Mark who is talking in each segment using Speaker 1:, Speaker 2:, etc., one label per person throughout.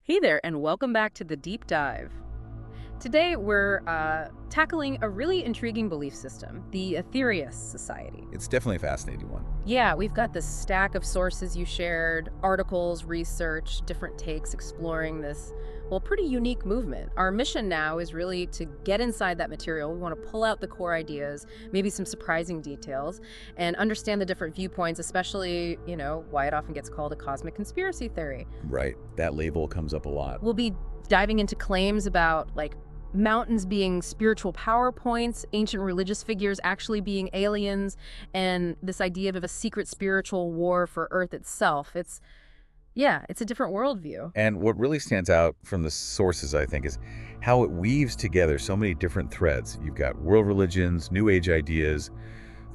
Speaker 1: Hey there, and welcome back to the Deep Dive. Today, we're tackling a really intriguing belief system, the Aetherius Society.
Speaker 2: It's definitely a fascinating one.
Speaker 1: Yeah, we've got this stack of sources you shared, articles, research, different takes exploring this, well, pretty unique movement. Our mission now is really to get inside that material. We want to pull out the core ideas, maybe some surprising details, and understand the different viewpoints, especially, why it often gets called a cosmic conspiracy theory.
Speaker 2: Right. That label comes up a lot.
Speaker 1: We'll be diving into claims about, mountains being spiritual power points, ancient religious figures actually being aliens, and this idea of a secret spiritual war for Earth itself. It's a different worldview.
Speaker 2: And what really stands out from the sources, I think, is how it weaves together so many different threads. You've got world religions, New Age ideas,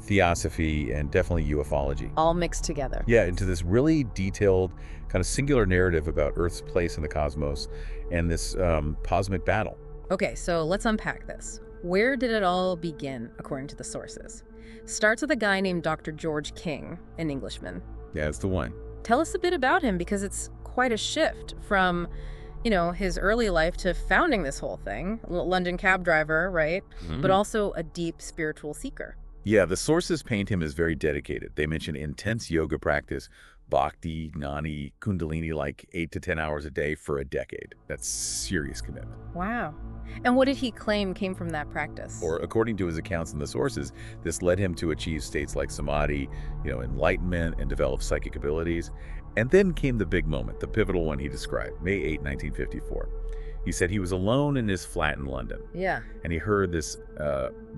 Speaker 2: theosophy, and definitely ufology.
Speaker 1: All mixed together.
Speaker 2: Yeah, into this really detailed, kind of singular narrative about Earth's place in the cosmos and this cosmic battle.
Speaker 1: Okay, so let's unpack this. Where did it all begin, according to the sources? Starts with a guy named Dr. George King, an Englishman.
Speaker 2: Yeah, it's the one.
Speaker 1: Tell us a bit about him, because it's quite a shift from, his early life to founding this whole thing. London cab driver, right?
Speaker 2: Mm-hmm.
Speaker 1: But also a deep spiritual seeker.
Speaker 2: Yeah, the sources paint him as very dedicated. They mention intense yoga practice, bhakti, gnani, kundalini, like 8 to 10 hours a day for a decade. That's serious commitment.
Speaker 1: Wow. And what did he claim came from that practice?
Speaker 2: Or according to his accounts in the sources, this led him to achieve states like samadhi, enlightenment, and develop psychic abilities. And then came the big moment, the pivotal one he described, May 8, 1954. He said he was alone in his flat in London.
Speaker 1: Yeah.
Speaker 2: And he heard this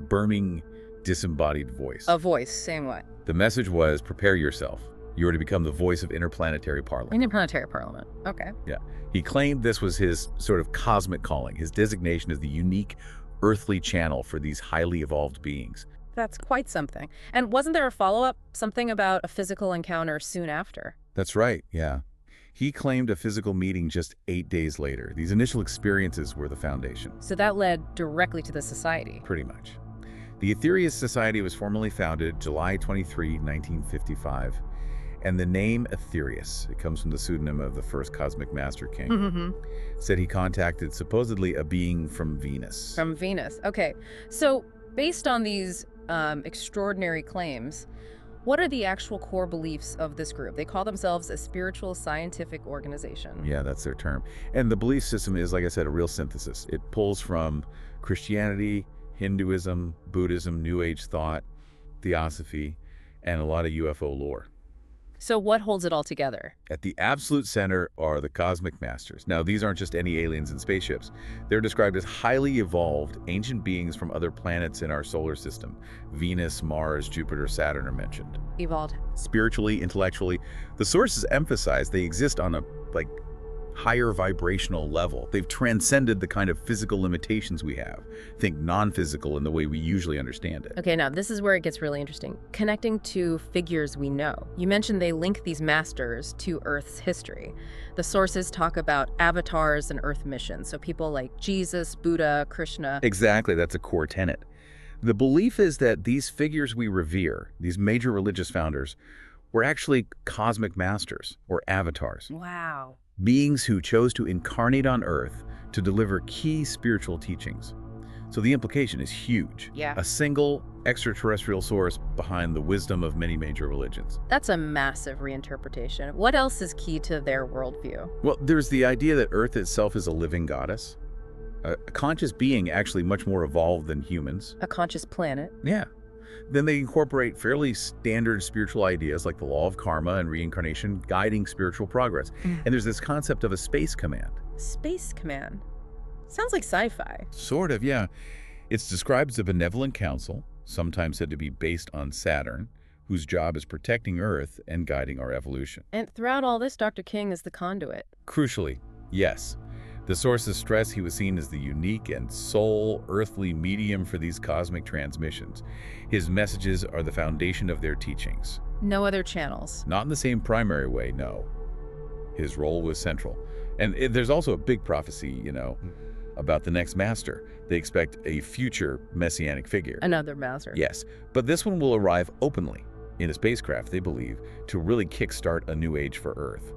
Speaker 2: burning, disembodied voice.
Speaker 1: A voice, saying what?
Speaker 2: The message was, prepare yourself. You are to become the voice of interplanetary parliament.
Speaker 1: Interplanetary parliament. Okay.
Speaker 2: Yeah. He claimed this was his sort of cosmic calling, his designation as the unique earthly channel for these highly evolved beings.
Speaker 1: That's quite something. And wasn't there a follow-up, something about a physical encounter soon after?
Speaker 2: That's right, yeah. He claimed a physical meeting just 8 days later. These initial experiences were the foundation.
Speaker 1: So that led directly to the society.
Speaker 2: Pretty much. The Aetherius Society was formally founded July 23, 1955. And the name Aetherius, it comes from the pseudonym of the first cosmic master king, said he contacted supposedly a being from Venus.
Speaker 1: From Venus. Okay. So based on these extraordinary claims, what are the actual core beliefs of this group? They call themselves a spiritual scientific organization.
Speaker 2: Yeah, that's their term. And the belief system is, like I said, a real synthesis. It pulls from Christianity, Hinduism, Buddhism, New Age thought, theosophy, and a lot of UFO lore.
Speaker 1: So what holds it all together?
Speaker 2: At the absolute center are the cosmic masters. Now, these aren't just any aliens in spaceships. They're described as highly evolved ancient beings from other planets in our solar system. Venus, Mars, Jupiter, Saturn are mentioned.
Speaker 1: Evolved.
Speaker 2: Spiritually, intellectually, the sources emphasize they exist on a, higher vibrational level. They've transcended the kind of physical limitations we have. Think non-physical in the way we usually understand it.
Speaker 1: Okay, now this is where it gets really interesting. Connecting to figures we know. You mentioned they link these masters to Earth's history. The sources talk about avatars and Earth missions, so people like Jesus, Buddha, Krishna.
Speaker 2: Exactly, that's a core tenet. The belief is that these figures we revere, these major religious founders, were actually cosmic masters or avatars.
Speaker 1: Wow.
Speaker 2: Beings who chose to incarnate on Earth to deliver key spiritual teachings. So the implication is huge.
Speaker 1: Yeah.
Speaker 2: A single extraterrestrial source behind the wisdom of many major religions.
Speaker 1: That's a massive reinterpretation. What else is key to their worldview?
Speaker 2: Well, there's the idea that Earth itself is a living goddess, a conscious being actually much more evolved than humans.
Speaker 1: A conscious planet.
Speaker 2: Yeah. Then they incorporate fairly standard spiritual ideas like the law of karma and reincarnation guiding spiritual progress. And there's this concept of a space command.
Speaker 1: Space command. Sounds like sci-fi.
Speaker 2: Sort of, yeah. It's described as a benevolent council, sometimes said to be based on Saturn, whose job is protecting Earth and guiding our evolution.
Speaker 1: And throughout all this, Dr. King is the conduit.
Speaker 2: Crucially, yes. The sources stress he was seen as the unique and sole earthly medium for these cosmic transmissions. His messages are the foundation of their teachings.
Speaker 1: No other channels.
Speaker 2: Not in the same primary way, no. His role was central. And there's also a big prophecy, about the next master. They expect a future messianic figure.
Speaker 1: Another master.
Speaker 2: Yes, but this one will arrive openly in a spacecraft, they believe, to really kickstart a new age for Earth.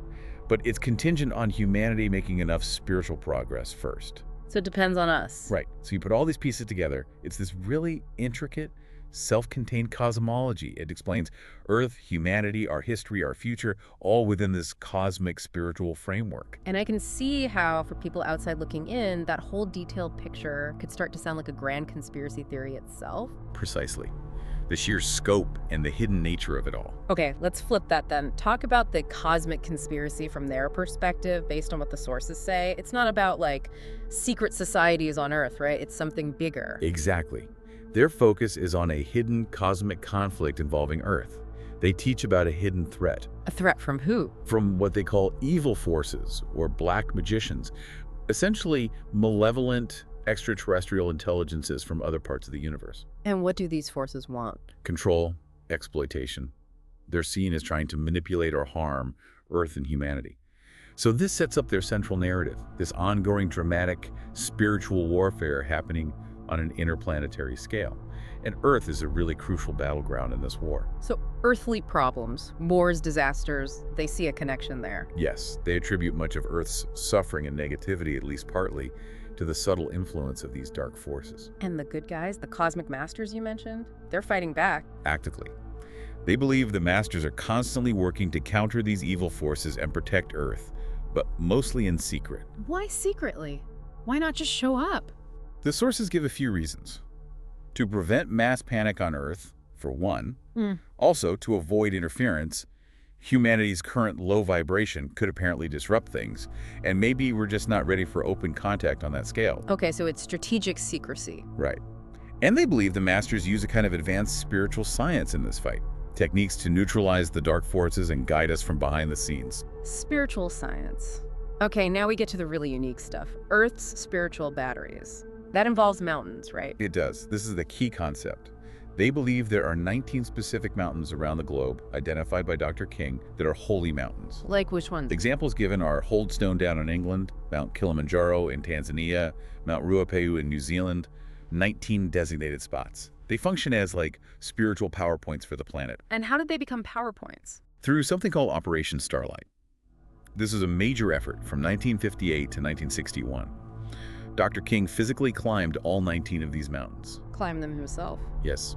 Speaker 2: but it's contingent on humanity making enough spiritual progress first.
Speaker 1: So it depends on us.
Speaker 2: Right. So you put all these pieces together, it's this really intricate, self-contained cosmology. It explains Earth, humanity, our history, our future, all within this cosmic spiritual framework.
Speaker 1: And I can see how, for people outside looking in, that whole detailed picture could start to sound like a grand conspiracy theory itself.
Speaker 2: Precisely. The sheer scope and the hidden nature of it all.
Speaker 1: Okay, let's flip that then. Talk about the cosmic conspiracy from their perspective, based on what the sources say. It's not about, like, secret societies on Earth, right? It's something bigger.
Speaker 2: Exactly. Their focus is on a hidden cosmic conflict involving Earth. They teach about a hidden threat.
Speaker 1: A threat from who?
Speaker 2: From what they call evil forces or black magicians. Essentially, malevolent extraterrestrial intelligences from other parts of the universe.
Speaker 1: And what do these forces want?
Speaker 2: Control, exploitation. They're seen as trying to manipulate or harm Earth and humanity. So this sets up their central narrative, this ongoing dramatic spiritual warfare happening on an interplanetary scale. And Earth is a really crucial battleground in this war.
Speaker 1: So earthly problems, wars, disasters, they see a connection there.
Speaker 2: Yes, they attribute much of Earth's suffering and negativity, at least partly, to the subtle influence of these dark forces.
Speaker 1: And the good guys, the cosmic masters you mentioned, they're fighting back.
Speaker 2: Actively. They believe the masters are constantly working to counter these evil forces and protect Earth, but mostly in secret.
Speaker 1: Why secretly? Why not just show up?
Speaker 2: The sources give a few reasons. To prevent mass panic on Earth, for one. Also, to avoid interference. Humanity's current low vibration could apparently disrupt things, and maybe we're just not ready for open contact on that scale.
Speaker 1: Okay, so it's strategic secrecy.
Speaker 2: Right. And they believe the masters use a kind of advanced spiritual science in this fight. Techniques to neutralize the dark forces and guide us from behind the scenes.
Speaker 1: Spiritual science. Okay, now we get to the really unique stuff. Earth's spiritual batteries. That involves mountains, right?
Speaker 2: It does. This is the key concept. They believe there are 19 specific mountains around the globe, identified by Dr. King, that are holy mountains.
Speaker 1: Like which ones?
Speaker 2: Examples given are Holdstone down in England, Mount Kilimanjaro in Tanzania, Mount Ruapehu in New Zealand, 19 designated spots. They function as like spiritual power points for the planet.
Speaker 1: And how did they become power points?
Speaker 2: Through something called Operation Starlight. This is a major effort from 1958 to 1961. Dr. King physically climbed all 19 of these mountains.
Speaker 1: Climbed them himself.
Speaker 2: Yes.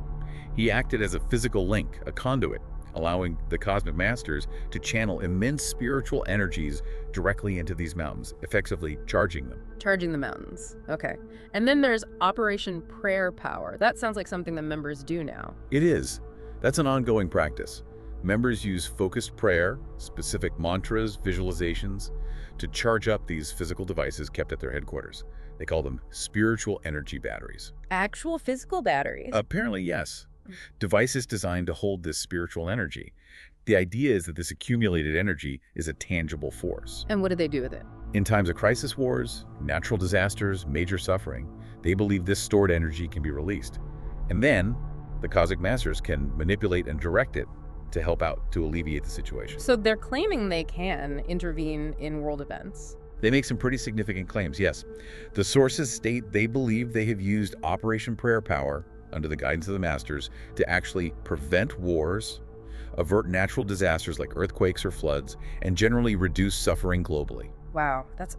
Speaker 2: He acted as a physical link, a conduit, allowing the cosmic masters to channel immense spiritual energies directly into these mountains, effectively charging them.
Speaker 1: Charging the mountains. Okay. And then there's Operation Prayer Power. That sounds like something the members do now.
Speaker 2: It is. That's an ongoing practice. Members use focused prayer, specific mantras, visualizations, to charge up these physical devices kept at their headquarters. They call them spiritual energy batteries.
Speaker 1: Actual physical batteries?
Speaker 2: Apparently, yes. Devices designed to hold this spiritual energy. The idea is that this accumulated energy is a tangible force.
Speaker 1: And what do they do with it?
Speaker 2: In times of crisis wars, natural disasters, major suffering, they believe this stored energy can be released. And then, the cosmic masters can manipulate and direct it to help out, to alleviate the situation.
Speaker 1: So they're claiming they can intervene in world events.
Speaker 2: They make some pretty significant claims, yes. The sources state they believe they have used Operation Prayer Power, under the guidance of the masters, to actually prevent wars, avert natural disasters like earthquakes or floods, and generally reduce suffering globally.
Speaker 1: Wow, that's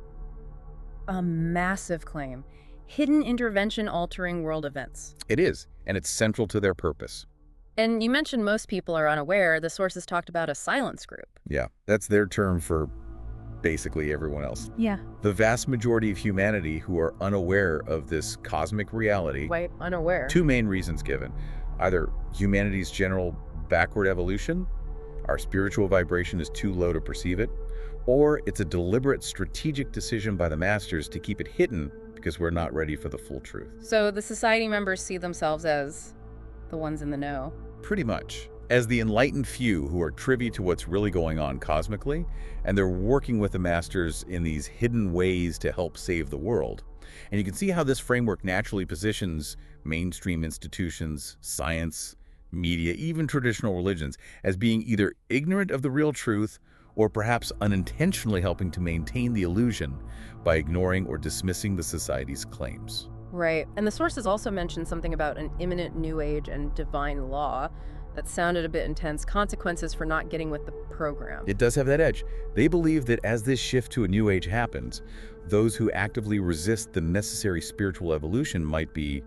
Speaker 1: a massive claim. Hidden intervention altering world events.
Speaker 2: It is, and it's central to their purpose.
Speaker 1: And you mentioned most people are unaware. The sources talked about a silence group.
Speaker 2: Yeah, that's their term for basically everyone else.
Speaker 1: Yeah.
Speaker 2: The vast majority of humanity who are unaware of this cosmic reality.
Speaker 1: Quite unaware.
Speaker 2: Two main reasons given. Either humanity's general backward evolution, our spiritual vibration is too low to perceive it, or it's a deliberate strategic decision by the masters to keep it hidden because we're not ready for the full truth.
Speaker 1: So the society members see themselves as the ones in the know.
Speaker 2: Pretty much. As the enlightened few who are privy to what's really going on cosmically, and they're working with the masters in these hidden ways to help save the world. And you can see how this framework naturally positions mainstream institutions, science, media, even traditional religions, as being either ignorant of the real truth or perhaps unintentionally helping to maintain the illusion by ignoring or dismissing the society's claims.
Speaker 1: Right. And the sources also mention something about an imminent new age and divine law. That sounded a bit intense. Consequences for not getting with the program.
Speaker 2: It does have that edge. They believe that as this shift to a new age happens, those who actively resist the necessary spiritual evolution might be,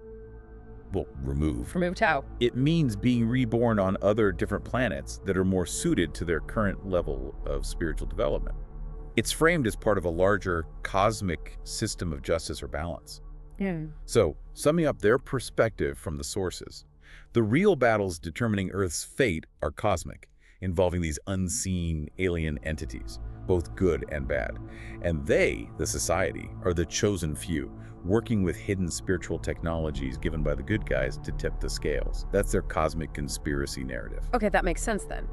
Speaker 2: well, removed.
Speaker 1: Removed how?
Speaker 2: It means being reborn on other different planets that are more suited to their current level of spiritual development. It's framed as part of a larger cosmic system of justice or balance. So, summing up their perspective from the sources, the real battles determining Earth's fate are cosmic, involving these unseen alien entities, both good and bad. And they, the Society, are the chosen few, working with hidden spiritual technologies given by the good guys to tip the scales. That's their cosmic conspiracy narrative.
Speaker 1: Okay, that makes sense then.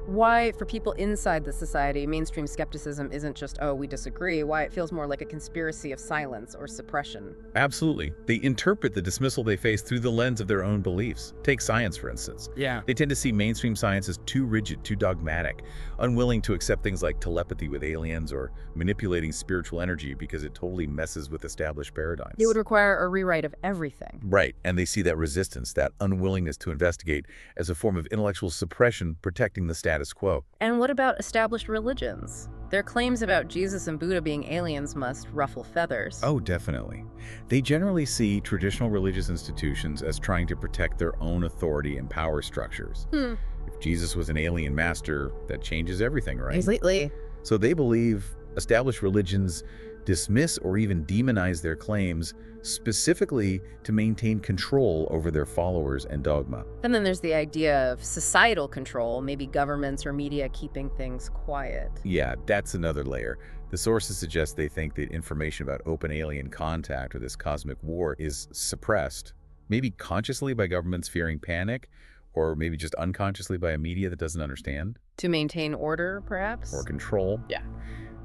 Speaker 1: Why, for people inside the Society, mainstream skepticism isn't just, oh, we disagree, why it feels more like a conspiracy of silence or suppression.
Speaker 2: Absolutely. They interpret the dismissal they face through the lens of their own beliefs. Take science, for instance.
Speaker 3: Yeah.
Speaker 2: They tend to see mainstream science as too rigid, too dogmatic, unwilling to accept things like telepathy with aliens or manipulating spiritual energy because it totally messes with established paradigms.
Speaker 1: It would require a rewrite of everything.
Speaker 2: Right, and they see that resistance, that unwillingness to investigate, as a form of intellectual suppression protecting the status quo.
Speaker 1: And what about established religions? Their claims about Jesus and Buddha being aliens must ruffle feathers.
Speaker 2: Oh, definitely. They generally see traditional religious institutions as trying to protect their own authority and power structures. If Jesus was an alien master, that changes everything, right?
Speaker 1: Completely.
Speaker 2: So they believe established religions dismiss or even demonize their claims specifically to maintain control over their followers and dogma.
Speaker 1: And then there's the idea of societal control, maybe governments or media keeping things quiet.
Speaker 2: Yeah, that's another layer. The sources suggest they think that information about open alien contact or this cosmic war is suppressed, maybe consciously by governments fearing panic, or maybe just unconsciously by a media that doesn't understand.
Speaker 1: To maintain order, perhaps?
Speaker 2: Or control.
Speaker 1: Yeah.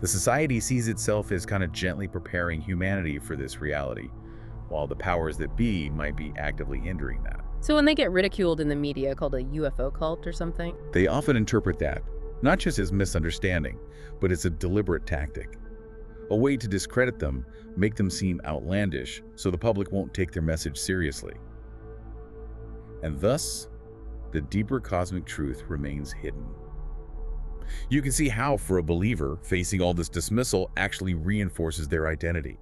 Speaker 2: The Society sees itself as kind of gently preparing humanity for this reality, while the powers that be might be actively hindering that.
Speaker 1: So when they get ridiculed in the media, called a UFO cult or something?
Speaker 2: They often interpret that, not just as misunderstanding, but as a deliberate tactic. A way to discredit them, make them seem outlandish, so the public won't take their message seriously. And thus, the deeper cosmic truth remains hidden. You can see how, for a believer, facing all this dismissal actually reinforces their identity.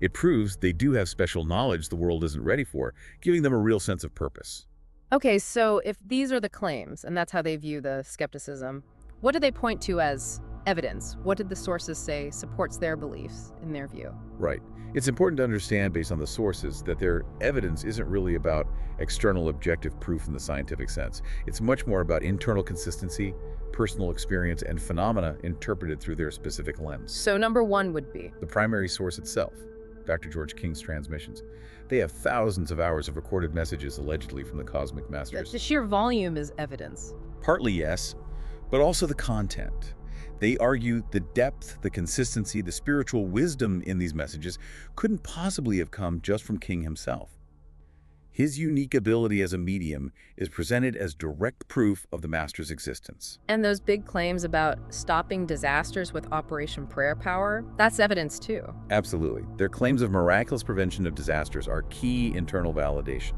Speaker 2: It proves they do have special knowledge the world isn't ready for, giving them a real sense of purpose.
Speaker 1: Okay, so if these are the claims, and that's how they view the skepticism, what do they point to as evidence? What did the sources say supports their beliefs, in their view?
Speaker 2: Right. It's important to understand, based on the sources, that their evidence isn't really about external objective proof in the scientific sense. It's much more about internal consistency, personal experience, and phenomena interpreted through their specific lens.
Speaker 1: So number one would be?
Speaker 2: The primary source itself, Dr. George King's transmissions. They have thousands of hours of recorded messages allegedly from the cosmic masters.
Speaker 1: The sheer volume is evidence.
Speaker 2: Partly yes, but also the content. They argue the depth, the consistency, the spiritual wisdom in these messages couldn't possibly have come just from King himself. His unique ability as a medium is presented as direct proof of the Master's existence.
Speaker 1: And those big claims about stopping disasters with Operation Prayer Power, that's evidence too.
Speaker 2: Absolutely. Their claims of miraculous prevention of disasters are key internal validation.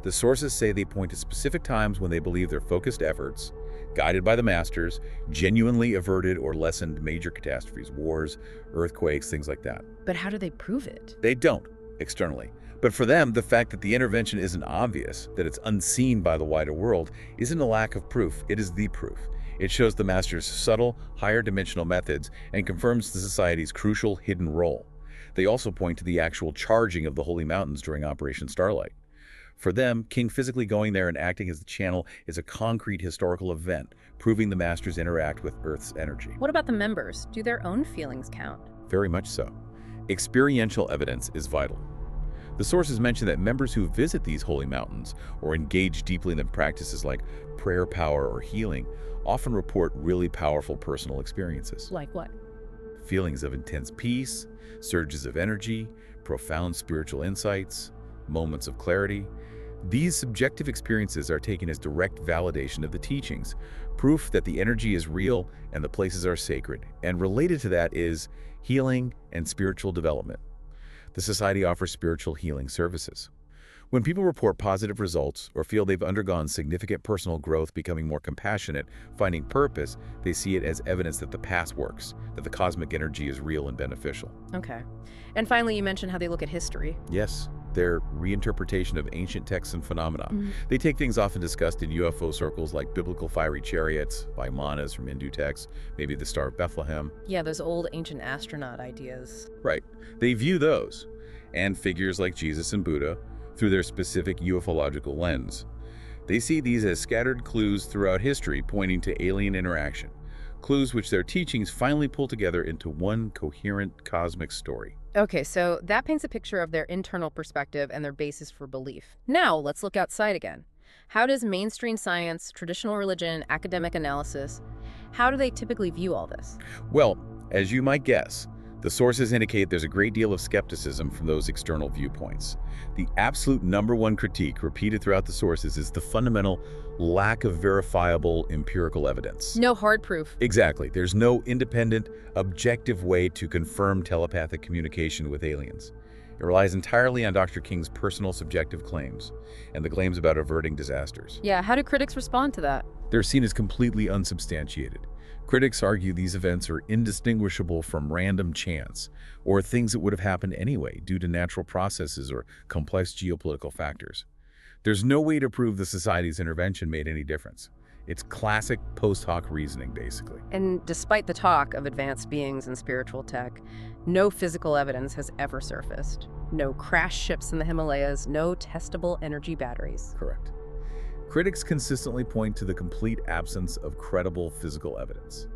Speaker 2: The sources say they point to specific times when they believe their focused efforts, guided by the Masters, genuinely averted or lessened major catastrophes, wars, earthquakes, things like that.
Speaker 1: But how do they prove it?
Speaker 2: They don't, externally. But for them, the fact that the intervention isn't obvious, that it's unseen by the wider world, isn't a lack of proof. It is the proof. It shows the Master's subtle, higher dimensional methods and confirms the Society's crucial hidden role. They also point to the actual charging of the Holy Mountains during Operation Starlight. For them, King physically going there and acting as the channel is a concrete historical event, proving the Masters interact with Earth's energy.
Speaker 1: What about the members? Do their own feelings count?
Speaker 2: Very much so. Experiential evidence is vital. The sources mention that members who visit these holy mountains or engage deeply in the practices like prayer power or healing often report really powerful personal experiences.
Speaker 1: Like what?
Speaker 2: Feelings of intense peace, surges of energy, profound spiritual insights, moments of clarity. These subjective experiences are taken as direct validation of the teachings, proof that the energy is real and the places are sacred. And related to that is healing and spiritual development. The Society offers spiritual healing services. When people report positive results or feel they've undergone significant personal growth, becoming more compassionate, finding purpose, they see it as evidence that the path works, that the cosmic energy is real and beneficial.
Speaker 1: Okay. And finally, you mentioned how they look at history.
Speaker 2: Yes, their reinterpretation of ancient texts and phenomena.
Speaker 1: Mhm.
Speaker 2: They take things often discussed in UFO circles like biblical fiery chariots, Vaimanas from Hindu texts, maybe the Star of Bethlehem.
Speaker 1: Yeah, those old ancient astronaut ideas.
Speaker 2: Right. They view those, and figures like Jesus and Buddha, through their specific ufological lens. They see these as scattered clues throughout history pointing to alien interaction, clues which their teachings finally pull together into one coherent cosmic story.
Speaker 1: Okay, so that paints a picture of their internal perspective and their basis for belief. Now, let's look outside again. How does mainstream science, traditional religion, academic analysis, how do they typically view all this?
Speaker 2: Well, as you might guess, the sources indicate there's a great deal of skepticism from those external viewpoints. The absolute #1 critique repeated throughout the sources is the fundamental lack of verifiable empirical evidence.
Speaker 1: No hard proof.
Speaker 2: Exactly. There's no independent, objective way to confirm telepathic communication with aliens. It relies entirely on Dr. King's personal subjective claims and the claims about averting disasters.
Speaker 1: Yeah, how do critics respond to that?
Speaker 2: They're seen as completely unsubstantiated. Critics argue these events are indistinguishable from random chance or things that would have happened anyway due to natural processes or complex geopolitical factors. There's no way to prove the Society's intervention made any difference. It's classic post hoc reasoning, basically.
Speaker 1: And despite the talk of advanced beings and spiritual tech, no physical evidence has ever surfaced. No crash ships in the Himalayas, no testable energy batteries.
Speaker 2: Correct. Critics consistently point to the complete absence of credible physical evidence.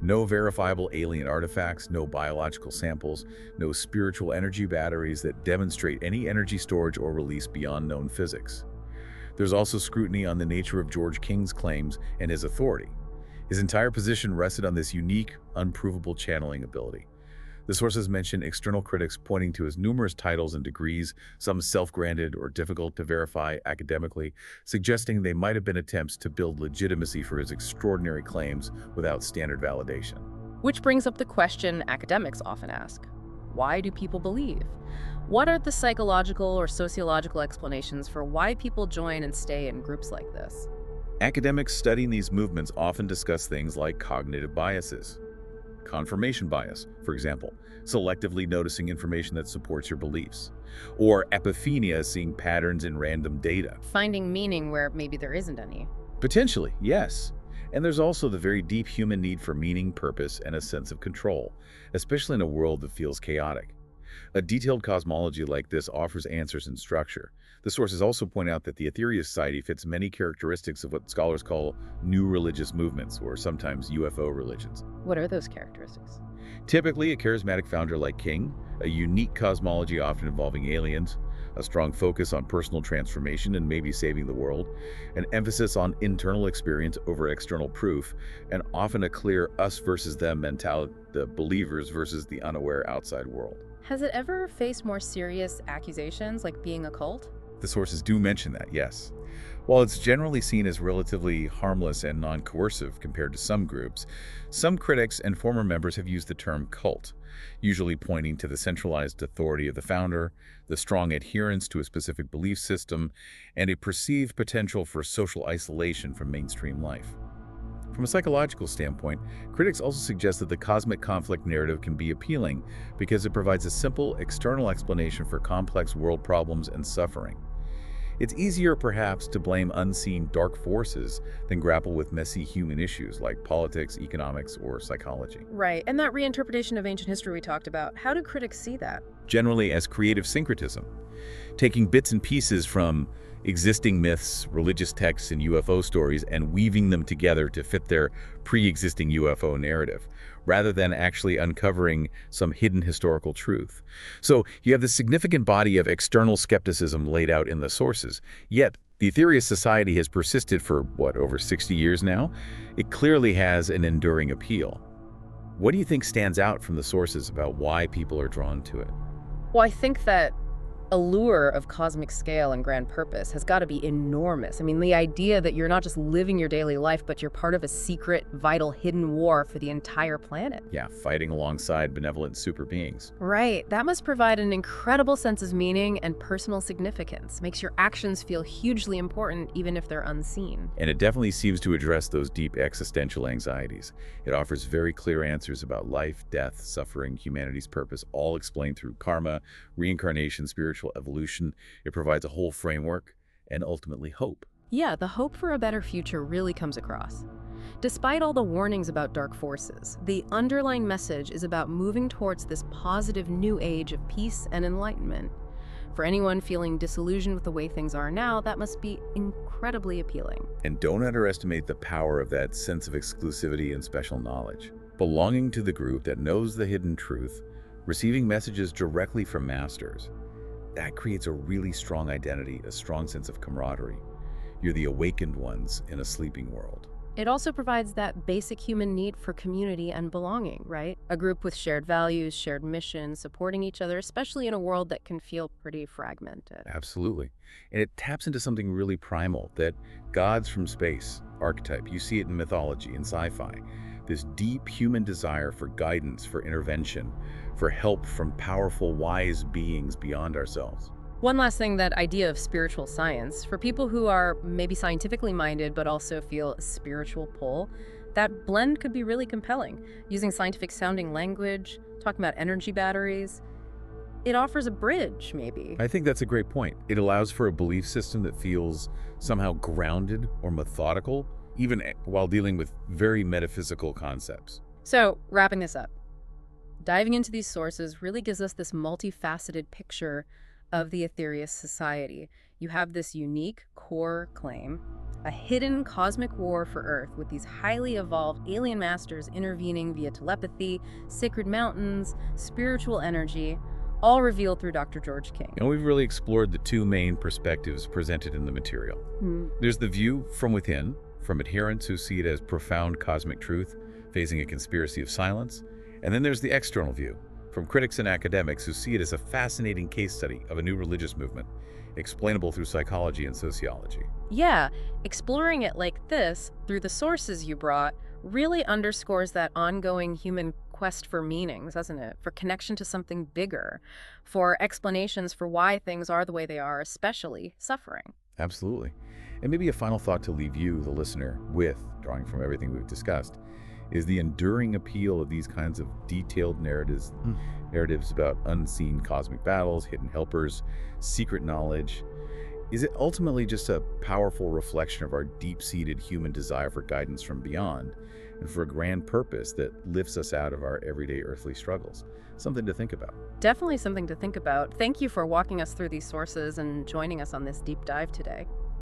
Speaker 2: No verifiable alien artifacts, no biological samples, no spiritual energy batteries that demonstrate any energy storage or release beyond known physics. There's also scrutiny on the nature of George King's claims and his authority. His entire position rested on this unique, unprovable channeling ability. The sources mention external critics pointing to his numerous titles and degrees, some self-granted or difficult to verify academically, suggesting they might have been attempts to build legitimacy for his extraordinary claims without standard validation.
Speaker 1: Which brings up the question academics often ask. Why do people believe? What are the psychological or sociological explanations for why people join and stay in groups like this?
Speaker 2: Academics studying these movements often discuss things like cognitive biases. Confirmation bias, for example, selectively noticing information that supports your beliefs. Or epiphania, seeing patterns in random data.
Speaker 1: Finding meaning where maybe there isn't any.
Speaker 2: Potentially, yes. And there's also the very deep human need for meaning, purpose, and a sense of control, especially in a world that feels chaotic. A detailed cosmology like this offers answers and structure. The sources also point out that the Aetherius Society fits many characteristics of what scholars call new religious movements, or sometimes UFO religions.
Speaker 1: What are those characteristics?
Speaker 2: Typically, a charismatic founder like King, a unique cosmology often involving aliens, a strong focus on personal transformation and maybe saving the world, an emphasis on internal experience over external proof, and often a clear us versus them mentality, the believers versus the unaware outside world.
Speaker 1: Has it ever faced more serious accusations, like being a cult?
Speaker 2: The sources do mention that, yes. While it's generally seen as relatively harmless and non-coercive compared to some groups, some critics and former members have used the term cult, usually pointing to the centralized authority of the founder, the strong adherence to a specific belief system, and a perceived potential for social isolation from mainstream life. From a psychological standpoint, critics also suggest that the cosmic conflict narrative can be appealing because it provides a simple external explanation for complex world problems and suffering. It's easier, perhaps, to blame unseen dark forces than grapple with messy human issues like politics, economics, or psychology.
Speaker 1: Right, and that reinterpretation of ancient history we talked about, how do critics see that?
Speaker 2: Generally as creative syncretism, taking bits and pieces from existing myths, religious texts, and UFO stories and weaving them together to fit their pre-existing UFO narrative, rather than actually uncovering some hidden historical truth. So you have this significant body of external skepticism laid out in the sources, yet the Aetherius Society has persisted for, over 60 years now? It clearly has an enduring appeal. What do you think stands out from the sources about why people are drawn to it?
Speaker 1: Well, I think that allure of cosmic scale and grand purpose has got to be enormous. I mean, the idea that you're not just living your daily life, but you're part of a secret, vital, hidden war for the entire planet.
Speaker 2: Yeah, fighting alongside benevolent super beings.
Speaker 1: Right. That must provide an incredible sense of meaning and personal significance. Makes your actions feel hugely important, even if they're unseen.
Speaker 2: And it definitely seems to address those deep existential anxieties. It offers very clear answers about life, death, suffering, humanity's purpose, all explained through karma, reincarnation, spiritual evolution. It provides a whole framework and ultimately hope.
Speaker 1: Yeah, the hope for a better future really comes across. Despite all the warnings about dark forces, the underlying message is about moving towards this positive new age of peace and enlightenment. For anyone feeling disillusioned with the way things are now, that must be incredibly appealing.
Speaker 2: And don't underestimate the power of that sense of exclusivity and special knowledge. Belonging to the group that knows the hidden truth, receiving messages directly from masters, that creates a really strong identity, a strong sense of camaraderie. You're the awakened ones in a sleeping world.
Speaker 1: It also provides that basic human need for community and belonging, right? A group with shared values, shared missions, supporting each other, especially in a world that can feel pretty fragmented.
Speaker 2: Absolutely. And it taps into something really primal, that gods from space archetype. You see it in mythology and sci-fi. This deep human desire for guidance, for intervention, for help from powerful, wise beings beyond ourselves.
Speaker 1: One last thing, that idea of spiritual science. For people who are maybe scientifically minded but also feel a spiritual pull, that blend could be really compelling. Using scientific-sounding language, talking about energy batteries, it offers a bridge, maybe.
Speaker 2: I think that's a great point. It allows for a belief system that feels somehow grounded or methodical, even while dealing with very metaphysical concepts.
Speaker 1: So, wrapping this up, diving into these sources really gives us this multifaceted picture of the Aetherius Society. You have this unique core claim, a hidden cosmic war for Earth with these highly evolved alien masters intervening via telepathy, sacred mountains, spiritual energy, all revealed through Dr. George King.
Speaker 2: And we've really explored the two main perspectives presented in the material. There's the view from within, from adherents who see it as profound cosmic truth, facing a conspiracy of silence. And then there's the external view, from critics and academics who see it as a fascinating case study of a new religious movement, explainable through psychology and sociology.
Speaker 1: Yeah, exploring it like this, through the sources you brought, really underscores that ongoing human quest for meanings, doesn't it? For connection to something bigger, for explanations for why things are the way they are, especially suffering.
Speaker 2: Absolutely. And maybe a final thought to leave you, the listener, with, drawing from everything we've discussed, is the enduring appeal of these kinds of detailed narratives about unseen cosmic battles, hidden helpers, secret knowledge. Is it ultimately just a powerful reflection of our deep-seated human desire for guidance from beyond and for a grand purpose that lifts us out of our everyday earthly struggles? Something to think about.
Speaker 1: Definitely something to think about. Thank you for walking us through these sources and joining us on this deep dive today.